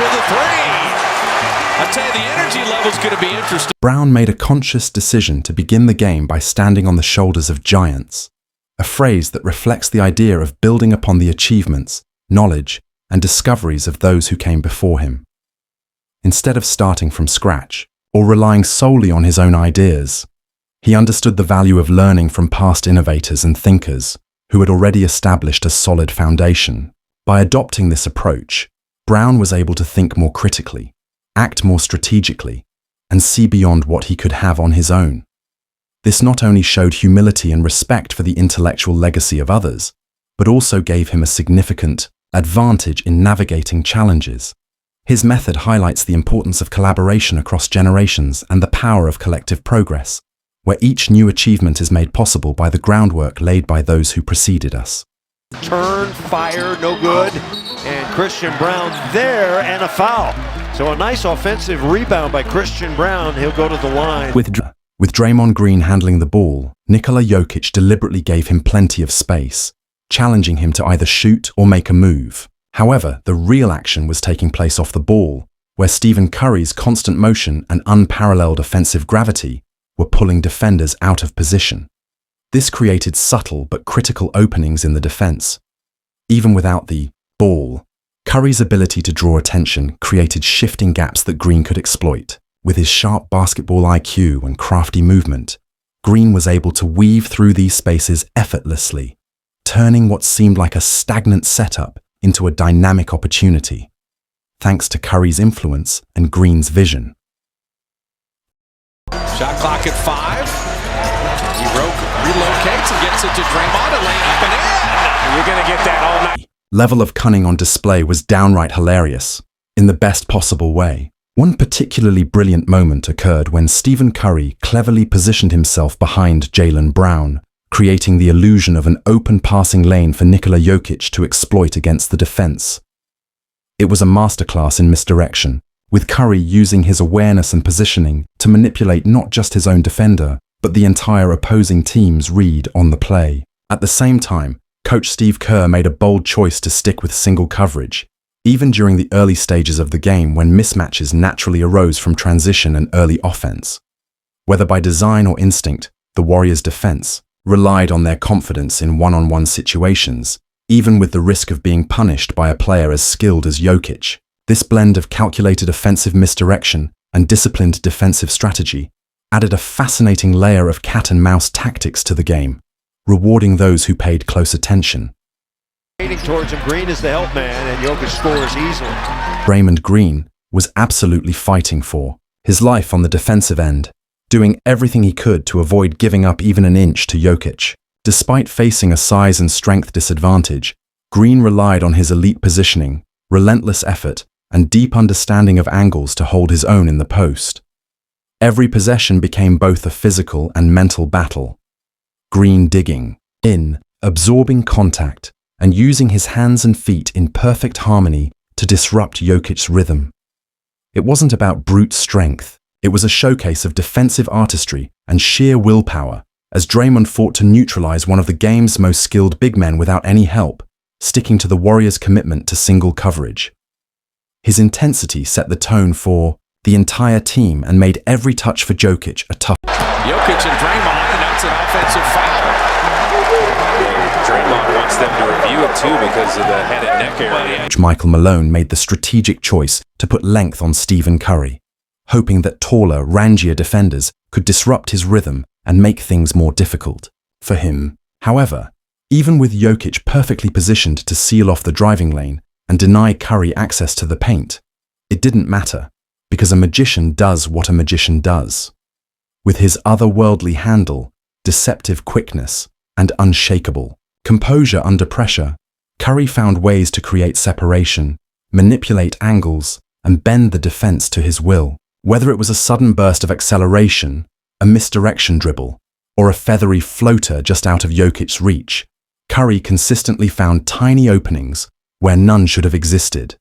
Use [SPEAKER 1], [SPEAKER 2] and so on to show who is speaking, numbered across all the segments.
[SPEAKER 1] with a three. I tell you, the energy level's going to be interesting.
[SPEAKER 2] Brown made a conscious decision to begin the game by standing on the shoulders of giants, a phrase that reflects the idea of building upon the achievements, knowledge, and discoveries of those who came before him. Instead of starting from scratch, or relying solely on his own ideas, he understood the value of learning from past innovators and thinkers who had already established a solid foundation. By adopting this approach, Brown was able to think more critically, act more strategically, and see beyond what he could have on his own. This not only showed humility and respect for the intellectual legacy of others, but also gave him a significant advantage in navigating challenges. His method highlights the importance of collaboration across generations and the power of collective progress, where each new achievement is made possible by the groundwork laid by those who preceded us.
[SPEAKER 3] Turn, fire, no good, and Christian Brown there, and a foul. So a nice offensive rebound by Christian Brown. He'll go to the line.
[SPEAKER 2] With Draymond Green handling the ball, Nikola Jokić deliberately gave him plenty of space, challenging him to either shoot or make a move. However, the real action was taking place off the ball, where Stephen Curry's constant motion and unparalleled offensive gravity were pulling defenders out of position. This created subtle but critical openings in the defense. Even without the ball, Curry's ability to draw attention created shifting gaps that Green could exploit. With his sharp basketball IQ and crafty movement, Green was able to weave through these spaces effortlessly, turning what seemed like a stagnant setup into a dynamic opportunity, thanks to Curry's influence and Green's vision.
[SPEAKER 1] Shot clock at 5. He relocates and gets it to Draymond and laying up and in. You're going to get that all night.
[SPEAKER 2] Level of cunning on display was downright hilarious, in the best possible way. One particularly brilliant moment occurred when Stephen Curry cleverly positioned himself behind Jaylen Brown, creating the illusion of an open passing lane for Nikola Jokić to exploit against the defense. It was a masterclass in misdirection, with Curry using his awareness and positioning to manipulate not just his own defender, but the entire opposing team's read on the play. At the same time, Coach Steve Kerr made a bold choice to stick with single coverage, even during the early stages of the game when mismatches naturally arose from transition and early offense. Whether by design or instinct, the Warriors' defense relied on their confidence in one-on-one situations, even with the risk of being punished by a player as skilled as Jokić. This blend of calculated offensive misdirection and disciplined defensive strategy added a fascinating layer of cat-and-mouse tactics to the game, rewarding those who paid close attention.
[SPEAKER 3] Towards him, Green is the help man, and Jokić scores easily.
[SPEAKER 2] Draymond Green was absolutely fighting for his life on the defensive end, doing everything he could to avoid giving up even an inch to Jokić. Despite facing a size and strength disadvantage, Green relied on his elite positioning, relentless effort, and deep understanding of angles to hold his own in the post. Every possession became both a physical and mental battle. Green digging in, absorbing contact, and using his hands and feet in perfect harmony to disrupt Jokic's rhythm. It wasn't about brute strength, it was a showcase of defensive artistry and sheer willpower, as Draymond fought to neutralize one of the game's most skilled big men without any help, sticking to the Warriors' commitment to single coverage. His intensity set the tone for the entire team and made every touch for Jokić a tough.
[SPEAKER 1] Jokić and Draymond, and that's an offensive foul.
[SPEAKER 4] Draymond wants them to review it too because of the head and neck area.
[SPEAKER 2] Michael Malone made the strategic choice to put length on Stephen Curry, hoping that taller, rangier defenders could disrupt his rhythm and make things more difficult for him. However, even with Jokić perfectly positioned to seal off the driving lane and deny Curry access to the paint, it didn't matter, because a magician does what a magician does. With his otherworldly handle, deceptive quickness, and unshakable composure under pressure, Curry found ways to create separation, manipulate angles, and bend the defense to his will. Whether it was a sudden burst of acceleration, a misdirection dribble, or a feathery floater just out of Jokic's reach, Curry consistently found tiny openings where none should have existed.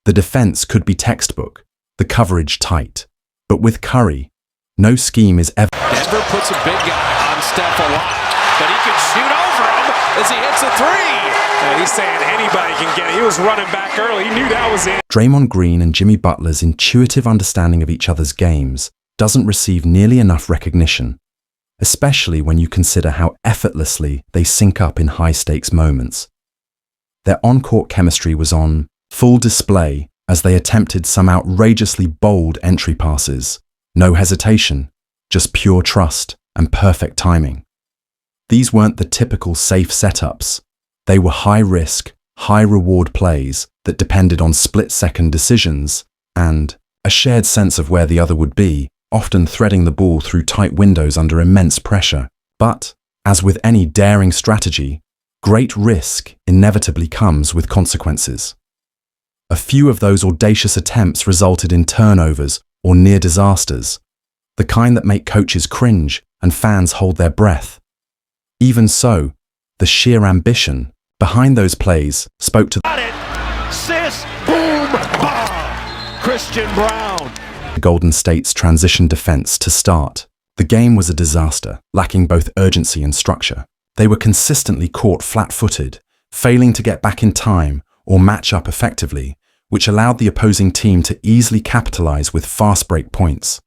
[SPEAKER 2] The defense could be textbook, the coverage tight. But with Curry, no scheme is ever.
[SPEAKER 1] Denver puts a big guy on Steph a lot, but he can shoot over him as he hits a three.
[SPEAKER 4] He's saying anybody can get it. He was running back early. He knew that was it.
[SPEAKER 2] Draymond Green and Jimmy Butler's intuitive understanding of each other's games doesn't receive nearly enough recognition, especially when you consider how effortlessly they sync up in high-stakes moments. Their on-court chemistry was on full display as they attempted some outrageously bold entry passes. No hesitation, just pure trust and perfect timing. These weren't the typical safe setups. They were high-risk, high-reward plays that depended on split-second decisions and a shared sense of where the other would be, often threading the ball through tight windows under immense pressure. But, as with any daring strategy, great risk inevitably comes with consequences. A few of those audacious attempts resulted in turnovers or near disasters, the kind that make coaches cringe and fans hold their breath. Even so, the sheer ambition behind those plays spoke to
[SPEAKER 3] Got it! Sis! Boom! Bah! Christian Brown!
[SPEAKER 2] the Golden State's transition defense to start. The game was a disaster, lacking both urgency and structure. They were consistently caught flat-footed, failing to get back in time or match up effectively, which allowed the opposing team to easily capitalize with fast break points.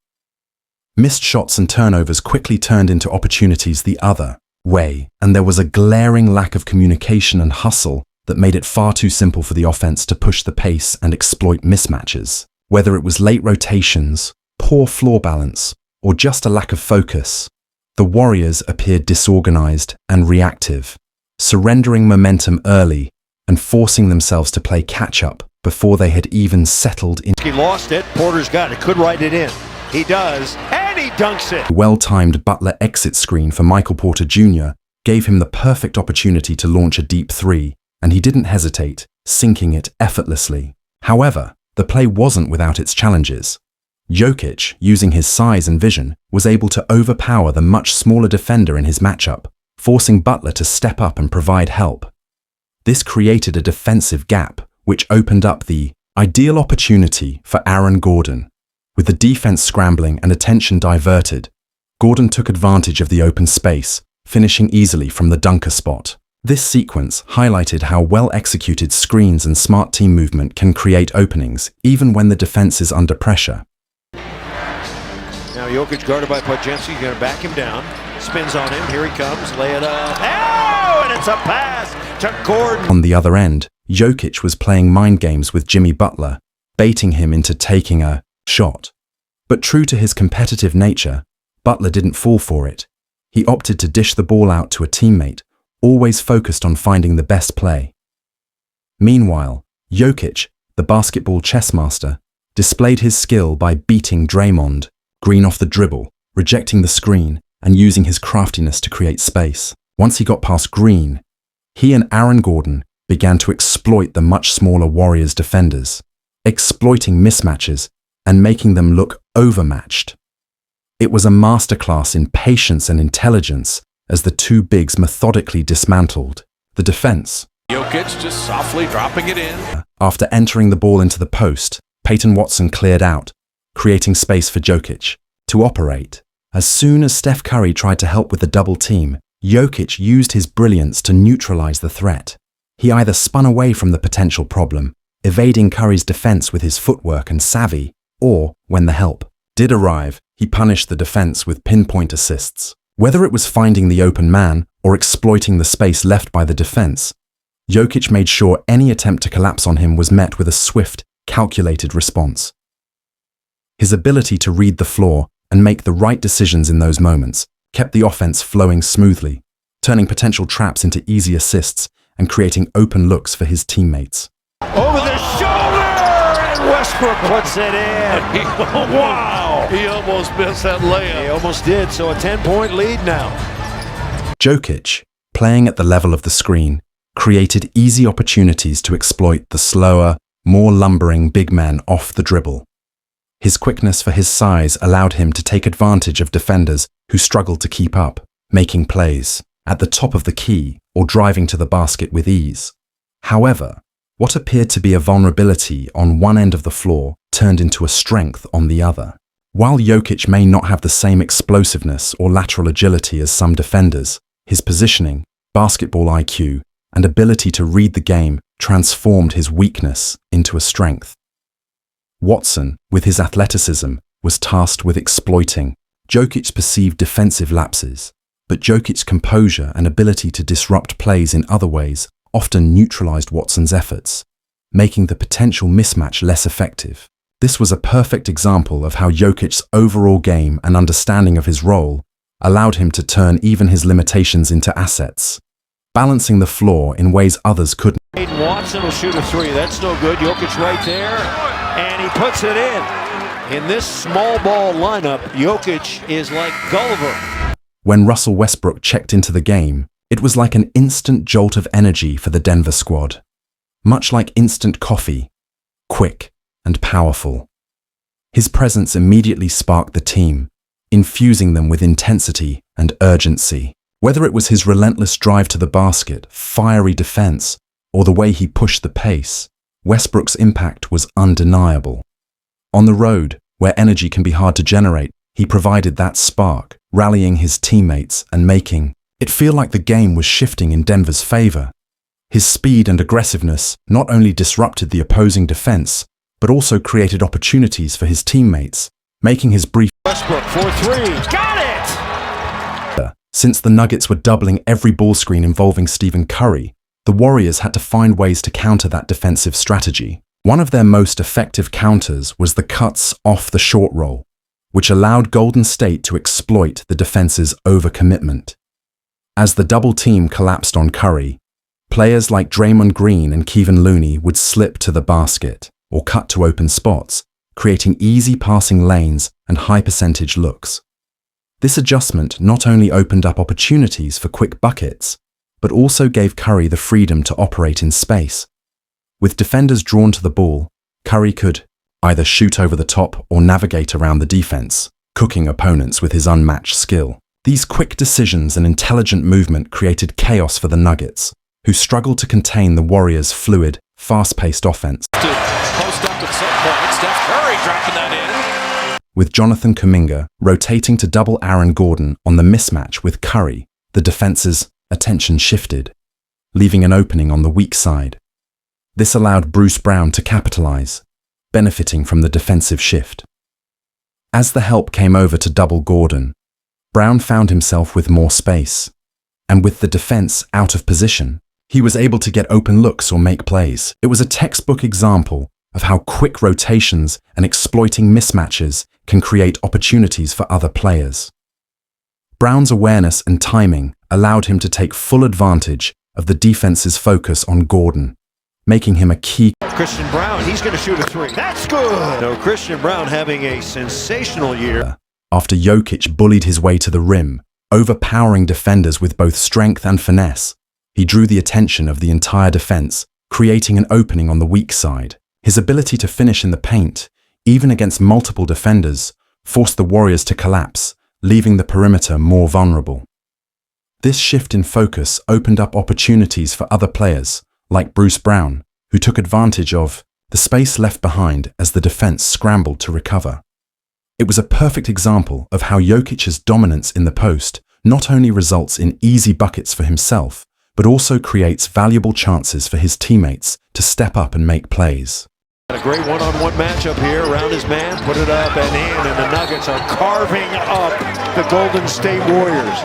[SPEAKER 2] Missed shots and turnovers quickly turned into opportunities the other way, and there was a glaring lack of communication and hustle that made it far too simple for the offense to push the pace and exploit mismatches. Whether it was late rotations, poor floor balance, or just a lack of focus, the Warriors appeared disorganized and reactive, surrendering momentum early and forcing themselves to play catch-up before they had even settled in.
[SPEAKER 3] He lost it. Porter's got it. Could write it in. He does. And he dunks it.
[SPEAKER 2] A well-timed Butler exit screen for Michael Porter Jr. gave him the perfect opportunity to launch a deep three, and he didn't hesitate, sinking it effortlessly. However, the play wasn't without its challenges. Jokic, using his size and vision, was able to overpower the much smaller defender in his matchup, forcing Butler to step up and provide help. This created a defensive gap, which opened up the ideal opportunity for Aaron Gordon. With the defense scrambling and attention diverted, Gordon took advantage of the open space, finishing easily from the dunker spot. This sequence highlighted how well-executed screens and smart team movement can create openings, even when the defense is under pressure.
[SPEAKER 3] Now Jokic guarded by Pojenski. Going to back him down. Spins on him. Here he comes. Lay it up. Oh, and it's a pass to Gordon.
[SPEAKER 2] On the other end, Jokic was playing mind games with Jimmy Butler, baiting him into taking a shot. But true to his competitive nature, Butler didn't fall for it. He opted to dish the ball out to a teammate, always focused on finding the best play. Meanwhile, Jokic, the basketball chess master, displayed his skill by beating Draymond Green off the dribble, rejecting the screen, and using his craftiness to create space. Once he got past Green, he and Aaron Gordon began to exploit the much smaller Warriors defenders, exploiting mismatches and making them look overmatched. It was a masterclass in patience and intelligence as the two bigs methodically dismantled the defense.
[SPEAKER 1] Jokic just softly dropping it in.
[SPEAKER 2] After entering the ball into the post, Peyton Watson cleared out, creating space for Jokic to operate. As soon as Steph Curry tried to help with the double team, Jokic used his brilliance to neutralize the threat. He either spun away from the potential problem, evading Curry's defense with his footwork and savvy, or, when the help did arrive, he punished the defense with pinpoint assists. Whether it was finding the open man or exploiting the space left by the defense, Jokic made sure any attempt to collapse on him was met with a swift, calculated response. His ability to read the floor and make the right decisions in those moments kept the offense flowing smoothly, turning potential traps into easy assists and creating open looks for his teammates.
[SPEAKER 3] Over the shoulder, and Westbrook puts it in. Wow!
[SPEAKER 5] He almost missed that layup.
[SPEAKER 3] He almost did, so a 10-point lead now.
[SPEAKER 2] Jokic, playing at the level of the screen, created easy opportunities to exploit the slower, more lumbering big man off the dribble. His quickness for his size allowed him to take advantage of defenders who struggled to keep up, making plays at the top of the key or driving to the basket with ease. However, what appeared to be a vulnerability on one end of the floor turned into a strength on the other. While Jokic may not have the same explosiveness or lateral agility as some defenders, his positioning, basketball IQ, and ability to read the game transformed his weakness into a strength. Watson, with his athleticism, was tasked with exploiting Jokic's perceived defensive lapses, but Jokic's composure and ability to disrupt plays in other ways often neutralized Watson's efforts, making the potential mismatch less effective. This was a perfect example of how Jokic's overall game and understanding of his role allowed him to turn even his limitations into assets, balancing the floor in ways others couldn't.
[SPEAKER 3] Peyton Watson will shoot a three. That's no good. Jokic right there, and he puts it in. In this small ball lineup, Jokic is like Gulliver.
[SPEAKER 2] When Russell Westbrook checked into the game, it was like an instant jolt of energy for the Denver squad. Much like instant coffee, quick and powerful. His presence immediately sparked the team, infusing them with intensity and urgency. Whether it was his relentless drive to the basket, fiery defense, or the way he pushed the pace, Westbrook's impact was undeniable. On the road, where energy can be hard to generate, he provided that spark, rallying his teammates and making it feel like the game was shifting in Denver's favor. His speed and aggressiveness not only disrupted the opposing defense, but also created opportunities for his teammates, making his brief
[SPEAKER 3] Westbrook for three. Got it!
[SPEAKER 2] Since the Nuggets were doubling every ball screen involving Stephen Curry, the Warriors had to find ways to counter that defensive strategy. One of their most effective counters was the cuts off the short roll, which allowed Golden State to exploit the defense's overcommitment. As the double team collapsed on Curry, players like Draymond Green and Kevon Looney would slip to the basket or cut to open spots, creating easy passing lanes and high-percentage looks. This adjustment not only opened up opportunities for quick buckets, but also gave Curry the freedom to operate in space. With defenders drawn to the ball, Curry could either shoot over the top or navigate around the defense, cooking opponents with his unmatched skill. These quick decisions and intelligent movement created chaos for the Nuggets, who struggled to contain the Warriors' fluid, fast-paced offense.
[SPEAKER 1] Post up at some point. Steph Curry dropping that in.
[SPEAKER 2] With Jonathan Kuminga rotating to double Aaron Gordon on the mismatch with Curry, the defense's attention shifted, leaving an opening on the weak side. This allowed Bruce Brown to capitalize, benefiting from the defensive shift. As the help came over to double Gordon, Brown found himself with more space, and with the defense out of position, he was able to get open looks or make plays. It was a textbook example of how quick rotations and exploiting mismatches can create opportunities for other players. Brown's awareness and timing allowed him to take full advantage of the defense's focus on Gordon, making him a key.
[SPEAKER 3] Christian Brown, he's going to shoot a three. That's good! No, Christian Brown having a sensational year.
[SPEAKER 2] After Jokic bullied his way to the rim, overpowering defenders with both strength and finesse, he drew the attention of the entire defense, creating an opening on the weak side. His ability to finish in the paint, even against multiple defenders, forced the Warriors to collapse, leaving the perimeter more vulnerable. This shift in focus opened up opportunities for other players, like Bruce Brown, who took advantage of the space left behind as the defense scrambled to recover. It was a perfect example of how Jokic's dominance in the post not only results in easy buckets for himself, but also creates valuable chances for his teammates to step up and make plays.
[SPEAKER 3] A great one-on-one matchup here around his man, put it up and in, and the Nuggets are carving up the Golden State Warriors.